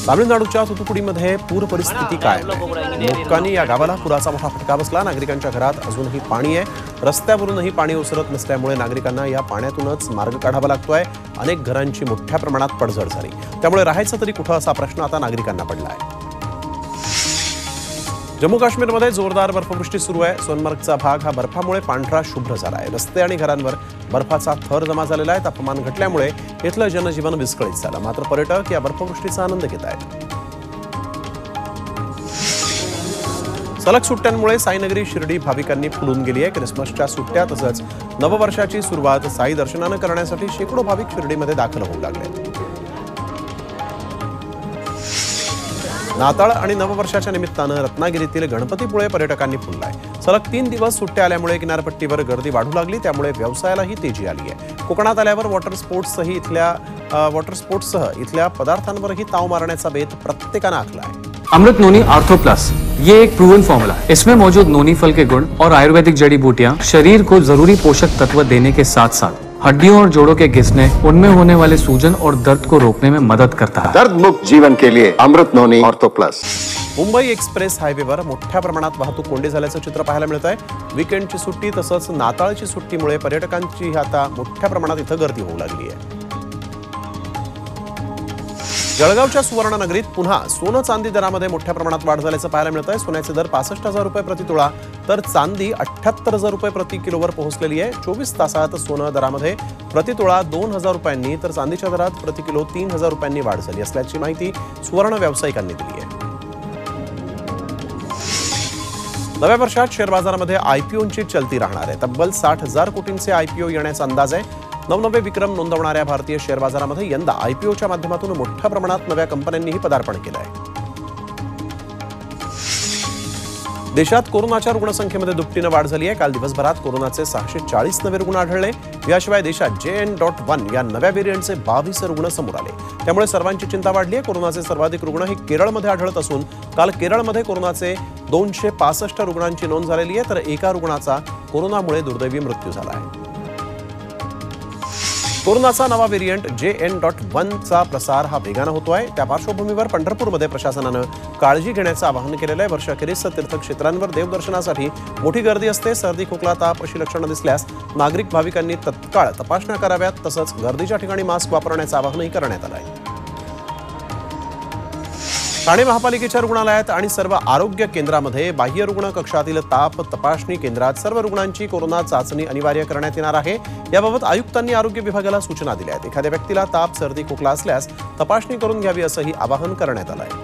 तामिळनाडूच्या तुतुकुडीमध्ये पूर परिस्थिती कायम आहे। मोक्कानी या गावाला पुराचा मोठा फटका बसला। नागरिकांच्या घरात अजूनही पाणी आहे। रस्त्यावरूनही पाणी ओसरत नसल्यामुळे नागरिकांना या पाण्यातूनच मार्ग काढावा लागतोय। अनेक घरांची मोठ्या प्रमाणात पडझड झाली, त्यामुळे राहायचं तरी कुठं असा प्रश्न आता नागरिकांना पडला आहे। जम्मू काश्मीरमध्ये जोरदार बर्फवृष्टी सुरू आहे। सोनमर्गचा भाग हा बर्फामुळे पांढरा शुभ्र झाला आहे। रस्ते आणि घरांवर बर्फाचा थर जमा झालेला आहे। तापमान घटल्यामुळे इथलं जनजीवन विस्कळीत झालं, मात्र पर्यटक या बर्फवृष्टीचा आनंद घेत आहेत। सलग सुट्ट्यांमुळे साईनगरी शिर्डी भाविकांनी फुलून गेली आहे। क्रिसमसच्या सुट्ट्या तसंच नववर्षाची सुरुवात साई दर्शनानं करण्यासाठी शेकडो भाविक शिर्डीमध्ये दाखल होऊ लागले। नाताळ आणि नववर्षाच्या निमित्तानं रत्नागिरीतील गणपतीपुळे पर्यटकांनी फुललाय। सलग 3 दिवस सुट्ट्या आल्यामुळे किनारपट्टीवर गर्दी वाढू लागली, त्यामुळे व्यवसायालाही तेजी आली आहे। कोकणात आल्यावर वॉटर स्पोर्ट्ससह इथल्या पदार्थांवरही ताव मारण्याचा बेत प्रत्येकानं आखला आहे। अमृत नोनी आर्थो प्लस, ये एक प्रूवन फॉर्मूला है। इसमें मौजूद नोनी फल के गुण और आयुर्वेदिक जड़ी बूटियां शरीर को जरूरी पोषक तत्व देने के साथ साथ हड्डियों और जोड़ों के घिसने, उनमें होने वाले सूजन और दर्द को रोकने में मदद करता है। दर्द मुक्त जीवन के लिए अमृत नोनी ऑर्थो प्लस। मुंबई एक्सप्रेस हायवेवर मोठ्या प्रमाणात वाहतूक कोंडी झाल्याचं चित्र पाहायला मिळत आहे। वीकेंडची सुट्टी तसंच नाताळची सुट्टीमुळे पर्यटकांची आता मोठ्या प्रमाणात इथं गर्दी होऊ लागली आहे। जळगावच्या सुवर्णनगरीत पुन्हा सोनं चांदी दरामध्ये मोठ्या प्रमाणात वाढ झाल्याचं पाहायला मिळत आहे। सोन्याचे दर 65,000 रुपये प्रति तोळा तर चांदी 78,000 रुपये प्रति किलोवर पोहोचलेली आहे। 24 तासात सोनं दरामध्ये प्रति तोळा 2,000 रुपयांनी तर चांदीच्या दरात प्रति किलो 3,000 रुपयांनी वाढ झाली असल्याची माहिती सुवर्ण व्यावसायिकांनी दिली आहे। नव्या वर्षात शेअर बाजारामध्ये आयपीओची चलती राहणार आहे। तब्बल 60,000 कोटींचे आयपीओ येण्याचा अंदाज आहे। नवनवे विक्रम नोंदवणाऱ्या भारतीय शेअर बाजारामध्ये यंदा आयपीओच्या माध्यमातून मोठ्या प्रमाणात नव्या कंपन्यांनीही पदार्पण केलं आहे। देशात कोरोनाच्या रुग्णसंख्येमध्ये दुपटीनं वाढ झाली आहे। काल दिवसभरात कोरोनाचे 640 नवे रुग्ण आढळले। याशिवाय देशात JN.1 या नव्या व्हेरियंटचे 22 रुग्ण समोर आले, त्यामुळे सर्वांची चिंता वाढली आहे। कोरोनाचे सर्वाधिक रुग्ण हे केरळमध्ये आढळत असून काल केरळमध्ये कोरोनाचे 265 रुग्णांची नोंद झालेली आहे, तर एका रुग्णाचा कोरोनामुळे दुर्दैवी मृत्यू झाला आहे। कोरोनाचा नवा व्हेरियंट JN.1 चा प्रसार हा वेगानं होतोय। त्या पार्श्वभूमीवर पंढरपूरमध्ये प्रशासनानं काळजी घेण्याचं आवाहन केलेलं आहे। वर्षाखेरीस तीर्थक्षेत्रांवर देवदर्शनासाठी मोठी गर्दी असते। सर्दी, खोकला, ताप अशी लक्षणं दिसल्यास नागरिक भाविकांनी तत्काळ तपासण्या कराव्यात, तसंच गर्दीच्या ठिकाणी मास्क वापरण्याचं आवाहनही करण्यात आलं आहे। ठाणे महापालिकेच्या रुग्णालयात आणि सर्व आरोग्य केंद्रामध्ये बाह्य रुग्ण कक्षातील ताप तपासणी केंद्रात सर्व रुग्णांची कोरोना चाचणी अनिवार्य करण्यात येणार आहे। याबाबत आयुक्तांनी आरोग्य विभागाला सूचना दिल्या आहेत। एखाद्या व्यक्तीला ताप, सर्दी, खोकला असल्यास तपासणी करून घ्यावी असंही आवाहन करण्यात आलं आहे।